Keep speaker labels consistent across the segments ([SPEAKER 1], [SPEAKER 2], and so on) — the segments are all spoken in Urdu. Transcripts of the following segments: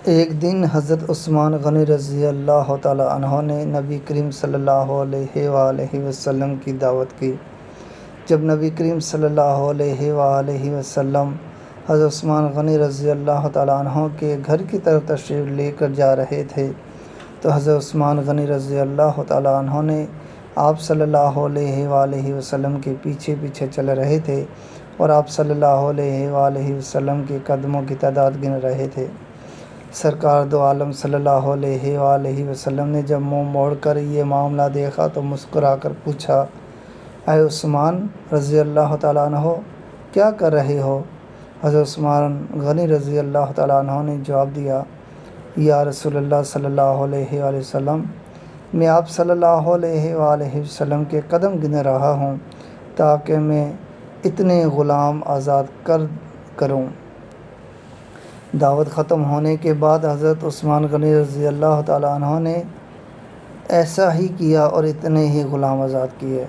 [SPEAKER 1] ایک دن حضرت عثمان غنی رضی اللہ تعالیٰ عنہ نے نبی کریم صلی اللہ علیہ وآلہ وسلم کی دعوت کی۔ جب نبی کریم صلی اللہ علیہ وآلہ وسلم حضرت عثمان غنی رضی اللہ تعالیٰ عنہ کے گھر کی طرف تشریف لے کر جا رہے تھے تو حضرت عثمان غنی رضی اللہ تعالیٰ عنہ نے آپ صلی اللہ علیہ وآلہ وسلم کے پیچھے پیچھے چل رہے تھے اور آپ صلی اللہ علیہ وآلہ وسلم کے قدموں کی تعداد گن رہے تھے۔ سرکار دو عالم صلی اللہ علیہ وآلہ وسلم نے جب منہ موڑ کر یہ معاملہ دیکھا تو مسکرا کر پوچھا، اے عثمان رضی اللہ تعالیٰ عنہ، کیا کر رہے ہو؟ حضرت عثمان غنی رضی اللہ تعالیٰ عنہ نے جواب دیا، یا رسول اللہ صلی اللہ علیہ وآلہ وسلم، میں آپ صلی اللہ علیہ وآلہ وسلم کے قدم گن رہا ہوں تاکہ میں اتنے غلام آزاد کروں۔ دعوت ختم ہونے کے بعد حضرت عثمان غنی رضی اللہ تعالیٰ عنہ نے ایسا ہی کیا اور اتنے ہی غلام آزاد کیے۔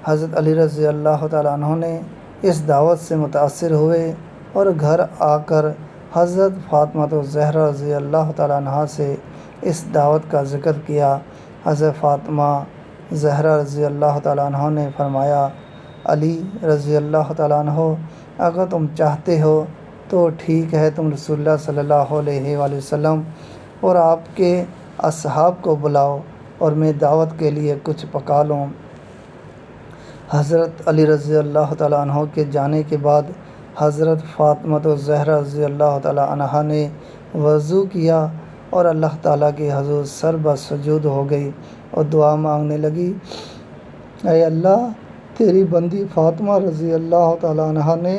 [SPEAKER 1] حضرت علی رضی اللہ تعالیٰ عنہ نے اس دعوت سے متاثر ہوئے اور گھر آ کر حضرت فاطمہ الزہرا رضی اللہ تعالیٰ عنہ سے اس دعوت کا ذکر کیا۔ حضرت فاطمہ زہرا رضی اللہ تعالیٰ عنہ نے فرمایا، علی رضی اللہ تعالیٰ عنہ، اگر تم چاہتے ہو تو ٹھیک ہے، تم رسول اللہ صلی اللہ علیہ وآلہ وسلم اور آپ کے اصحاب کو بلاؤ اور میں دعوت کے لیے کچھ پکا لوں۔ حضرت علی رضی اللہ تعالیٰ عنہ کے جانے کے بعد حضرت فاطمہ الزہرا رضی اللہ تعالیٰ عنہ نے وضو کیا اور اللہ تعالیٰ کے حضور سر بسجود ہو گئی اور دعا مانگنے لگی، اے اللہ، تیری بندی فاطمہ رضی اللہ تعالیٰ عنہ نے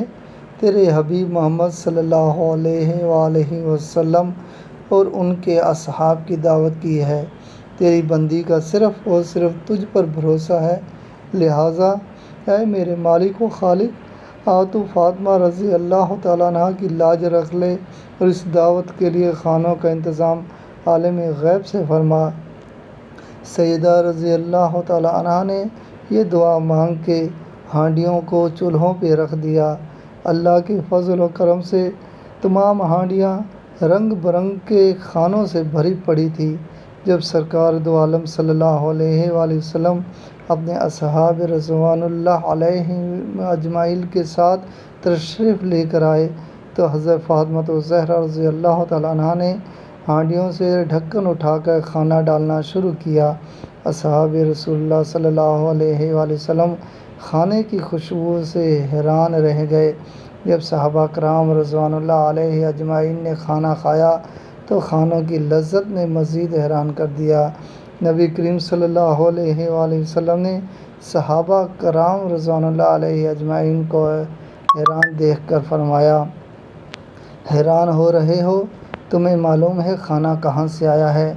[SPEAKER 1] تیرے حبیب محمد صلی اللہ علیہ وآلہ وسلم اور ان کے اصحاب کی دعوت کی ہے۔ تیری بندی کا صرف اور صرف تجھ پر بھروسہ ہے، لہٰذا اے میرے مالک و خالق، تو فاطمہ رضی اللہ تعالیٰ عنہ کی لاج رکھ لے اور اس دعوت کے لیے کھانوں کا انتظام عالم غیب سے فرما۔ سیدہ رضی اللہ تعالیٰ عنہ نے یہ دعا مانگ کے ہانڈیوں کو چولہوں پہ رکھ دیا۔ اللہ کے فضل و کرم سے تمام ہانڈیاں رنگ برنگ کے کھانوں سے بھری پڑی تھی۔ جب سرکار دو عالم صلی اللہ علیہ وآلہ وسلم اپنے اصحاب رضوان اللہ علیہم اجمعین کے ساتھ تشریف لے کر آئے تو حضرت فاطمہ الزہرا رضی اللہ تعالیٰ عنہ نے ہانڈیوں سے ڈھکن اٹھا کر کھانا ڈالنا شروع کیا۔ اصحاب رسول اللہ صلی اللہ علیہ وآلہ وسلم کھانے کی خوشبو سے حیران رہ گئے۔ جب صحابہ کرام رضوان اللہ علیہ اجمعین نے کھانا کھایا تو کھانوں کی لذت نے مزید حیران کر دیا۔ نبی کریم صلی اللہ علیہ وآلہ وسلم نے صحابہ کرام رضوان اللہ علیہ اجمعین کو حیران دیکھ کر فرمایا، حیران ہو رہے ہو؟ تمہیں معلوم ہے کھانا کہاں سے آیا ہے؟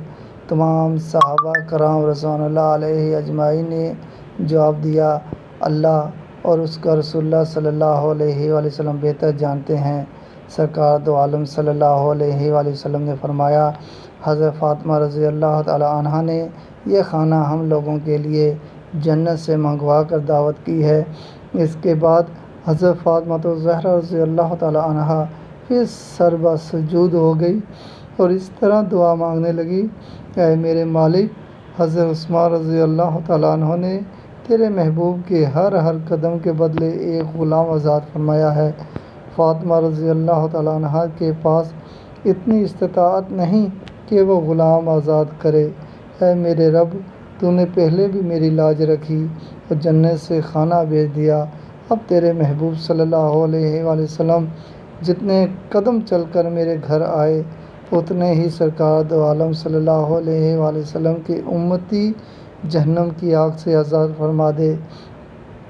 [SPEAKER 1] تمام صحابہ کرام رضوان اللہ علیہ اجمعین نے جواب دیا، اللہ اور اس کا رسول اللہ صلی اللہ علیہ وآلہ وسلم بہتر جانتے ہیں۔ سرکار دو عالم صلی اللہ علیہ وآلہ وسلم نے فرمایا، حضرت فاطمہ رضی اللہ تعالیٰ عنہ نے یہ کھانا ہم لوگوں کے لیے جنت سے منگوا کر دعوت کی ہے۔ اس کے بعد حضرت فاطمہ الزہرا رضی اللہ تعالیٰ عنہ پھر سر بسجود ہو گئی اور اس طرح دعا مانگنے لگی، اے میرے مالک، حضرت عثمان رضی اللہ تعالیٰ عنہ نے تیرے محبوب کے ہر قدم کے بدلے ایک غلام آزاد فرمایا ہے۔ فاطمہ رضی اللہ تعالیٰ عنہ کے پاس اتنی استطاعت نہیں کہ وہ غلام آزاد کرے۔ اے میرے رب، تو نے پہلے بھی میری لاج رکھی اور جنت سے کھانا بھیج دیا، اب تیرے محبوب صلی اللہ علیہ وآلہ وسلم جتنے قدم چل کر میرے گھر آئے اتنے ہی سرکار دو عالم صلی اللہ علیہ وآلہ وسلم کے امتی جہنم کی آگ سے آزاد فرما دے۔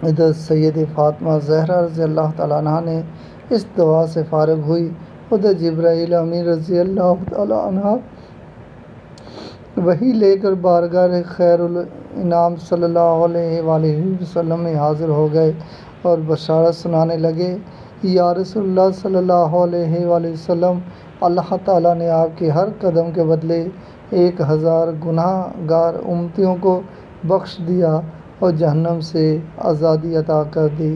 [SPEAKER 1] ادھر سید فاطمہ زہرا رضی اللہ تعالیٰ عنہ نے اس دعا سے فارغ ہوئی، ادھر جبرائیل امین رضی اللہ تعالیٰ عنہ وحی لے کر بارگاہ خیر الانام صلی اللہ علیہ وآلہ وسلم میں حاضر ہو گئے اور بشارت سنانے لگے، یا رسول اللہ صلی اللہ علیہ وآلہ وسلم، اللہ تعالیٰ نے آپ کے ہر قدم کے بدلے 1000 گناہ گار امتیوں کو بخش دیا اور جہنم سے آزادی عطا کر دی۔